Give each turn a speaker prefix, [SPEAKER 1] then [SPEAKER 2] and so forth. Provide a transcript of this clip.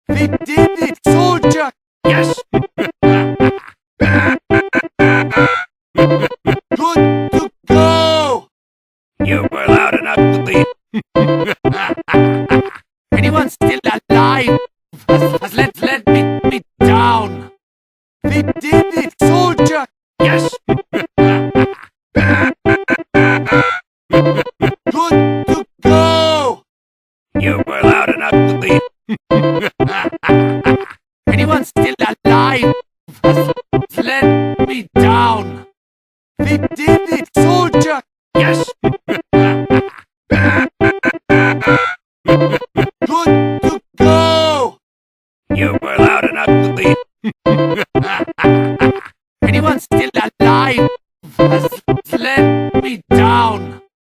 [SPEAKER 1] We did it, soldier!
[SPEAKER 2] Yes!
[SPEAKER 1] Good to go!
[SPEAKER 2] You were loud enough to leave.
[SPEAKER 1] Anyone still alive? Has let me down! We did it, soldier!
[SPEAKER 2] Yes!
[SPEAKER 1] Good to go!
[SPEAKER 2] You were loud enough to leave.
[SPEAKER 1] Anyone still alive? Has let me down! We did it, soldier!
[SPEAKER 2] Yes!
[SPEAKER 1] Good to go!
[SPEAKER 2] You were loud enough to leave.
[SPEAKER 1] Anyone still alive? Has